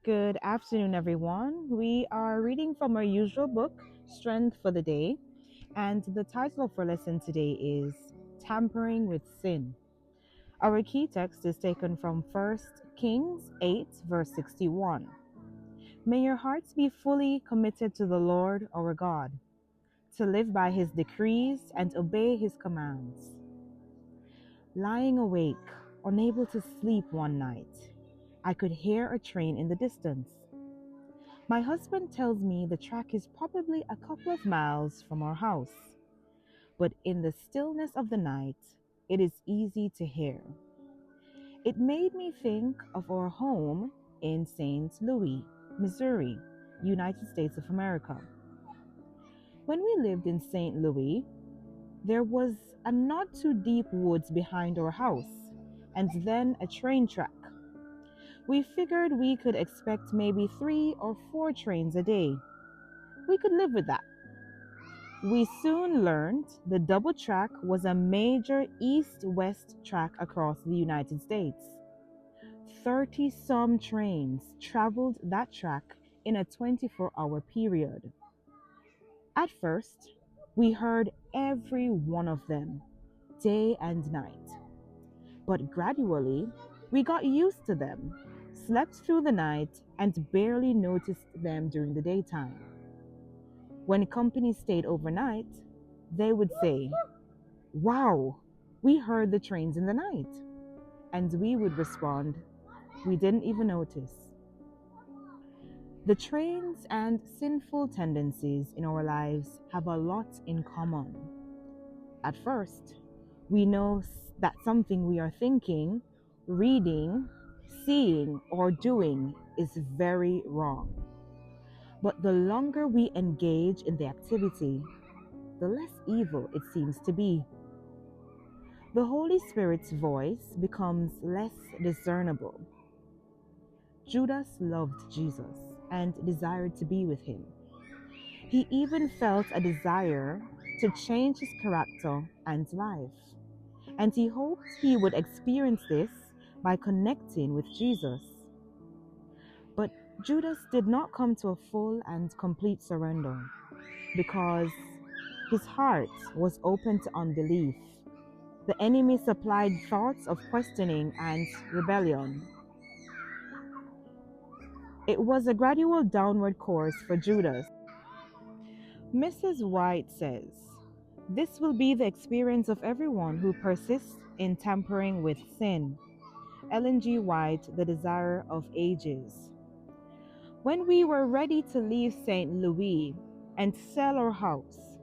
Good afternoon, everyone. We are reading from our usual book, Strength for the Day, and the title of our lesson today is Tampering with Sin. Our key text is taken from 1 Kings 8, verse 61. May your hearts be fully committed to the Lord our God, to live by his decrees and obey his commands. Lying awake, unable to sleep one night, I could hear a train in the distance. My husband tells me the track is probably a couple of miles from our house, but in the stillness of the night, it is easy to hear. It made me think of our home in St. Louis, Missouri, United States of America. When we lived in St. Louis, there was a not too deep woods behind our house, and then a train track. We figured we could expect maybe 3 or 4 trains a day. We could live with that. We soon learned the double track was a major east-west track across the United States. 30 some trains traveled that track in a 24-hour period. At first, we heard every one of them, day and night. But gradually, we got used to them, slept through the night, and barely noticed them during the daytime. When company stayed overnight, they would say, "Wow, we heard the trains in the night." And we would respond, "We didn't even notice." The trains and sinful tendencies in our lives have a lot in common. At first, we know that something we are thinking, reading, seeing, or doing is very wrong. But the longer we engage in the activity, the less evil it seems to be. The Holy Spirit's voice becomes less discernible. Judas loved Jesus and desired to be with him. He even felt a desire to change his character and life, and he hoped he would experience this by connecting with Jesus. But Judas did not come to a full and complete surrender because his heart was open to unbelief. The enemy supplied thoughts of questioning and rebellion. It was a gradual downward course for Judas. Mrs. White says, "This will be the experience of everyone who persists in tampering with sin." Ellen G. White, The Desire of Ages. When we were ready to leave St. Louis and sell our house,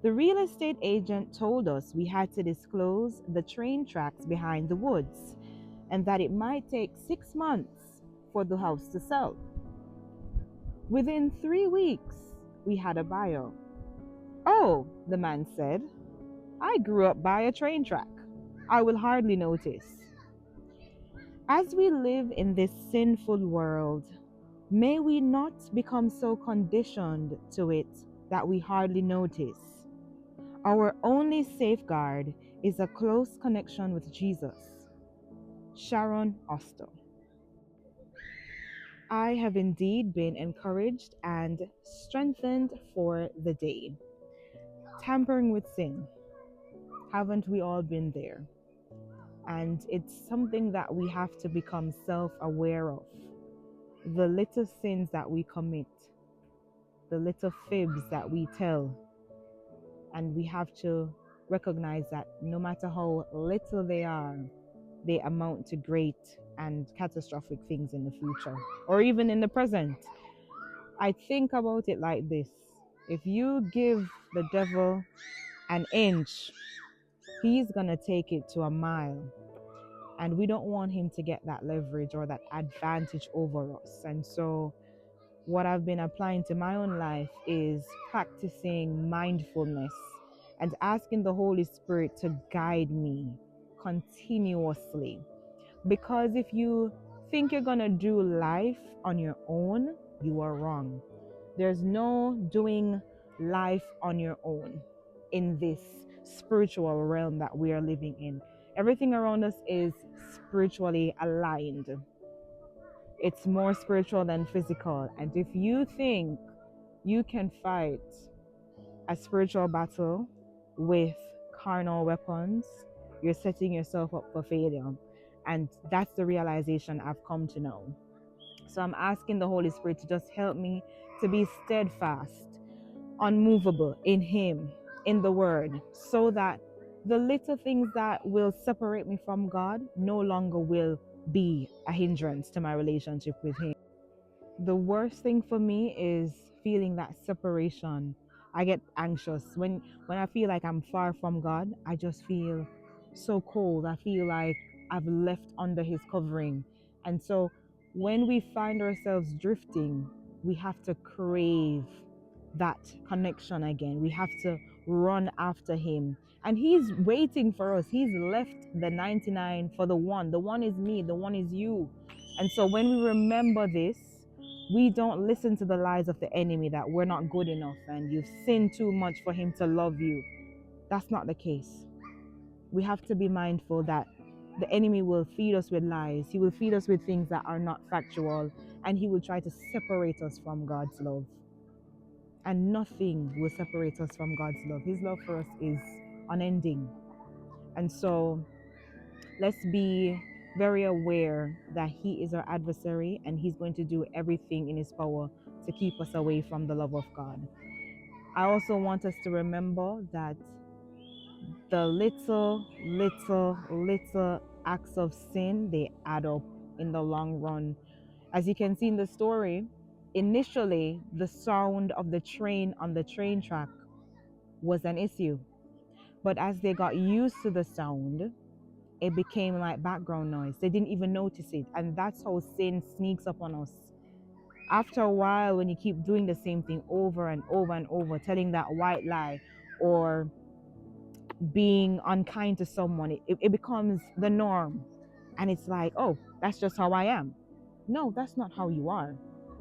the real estate agent told us we had to disclose the train tracks behind the woods and that it might take 6 months for the house to sell. Within 3 weeks, we had a buyer. "Oh," the man said, "I grew up by a train track. I will hardly notice." As we live in this sinful world, may we not become so conditioned to it that we hardly notice. Our only safeguard is a close connection with Jesus. Sharon Oster. I have indeed been encouraged and strengthened for the day. Tampering with sin. Haven't we all been there? And it's something that we have to become self-aware of. The little sins that we commit, the little fibs that we tell, and we have to recognize that no matter how little they are, they amount to great and catastrophic things in the future or even in the present. I think about it like this: if you give the devil an inch, he's gonna take it to a mile. And we don't want him to get that leverage or that advantage over us. And so what I've been applying to my own life is practicing mindfulness and asking the Holy Spirit to guide me continuously. Because if you think you're going to do life on your own, you are wrong. There's no doing life on your own in this spiritual realm that we are living in. Everything around us is spiritually aligned. It's more spiritual than physical. And if you think you can fight a spiritual battle with carnal weapons, you're setting yourself up for failure. And that's the realization I've come to know. So I'm asking the Holy Spirit to just help me to be steadfast, unmovable in Him, in the Word, so that the little things that will separate me from God no longer will be a hindrance to my relationship with Him. The worst thing for me is feeling that separation. I get anxious when I feel like I'm far from God. I just feel so cold. I feel like I've left under His covering. And so when we find ourselves drifting, we have to crave that connection again. We have to run after Him. And He's waiting for us. He's left the 99 for the one. The one is me, the one is you. And so when we remember this, we don't listen to the lies of the enemy that we're not good enough and you've sinned too much for Him to love you. That's not the case. We have to be mindful that the enemy will feed us with lies. He will feed us with things that are not factual, and he will try to separate us from God's love. And nothing will separate us from God's love. His love for us is unending. And so let's be very aware that He is our adversary and He's going to do everything in His power to keep us away from the love of God. I also want us to remember that the little acts of sin, they add up in the long run. As you can see in the story, initially the sound of the train on the train track was an issue. But as they got used to the sound, it became like background noise. They didn't even notice it. And that's how sin sneaks up on us. After a while, when you keep doing the same thing over and over and over, telling that white lie or being unkind to someone, it becomes the norm. And it's like, oh, that's just how I am. No, that's not how you are.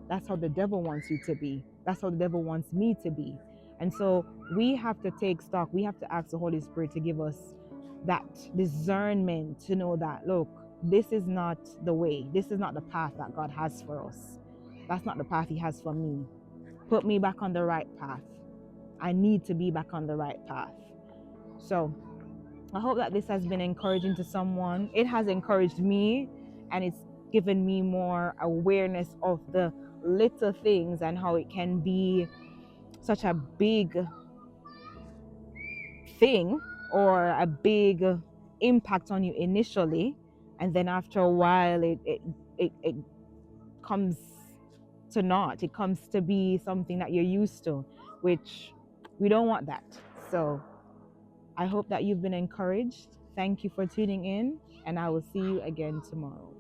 That's how the devil wants you to be. That's how the devil wants me to be. And so we have to take stock. We have to ask the Holy Spirit to give us that discernment to know that, look, this is not the way. This is not the path that God has for us. That's not the path He has for me. Put me back on the right path. I need to be back on the right path. So I hope that this has been encouraging to someone. It has encouraged me, and it's given me more awareness of the little things and how it can be such a big thing or a big impact on you initially, and then after a while it comes to naught. It comes to be something that you're used to, which we don't want that. So I hope that you've been encouraged. Thank you for tuning in, and I will see you again tomorrow.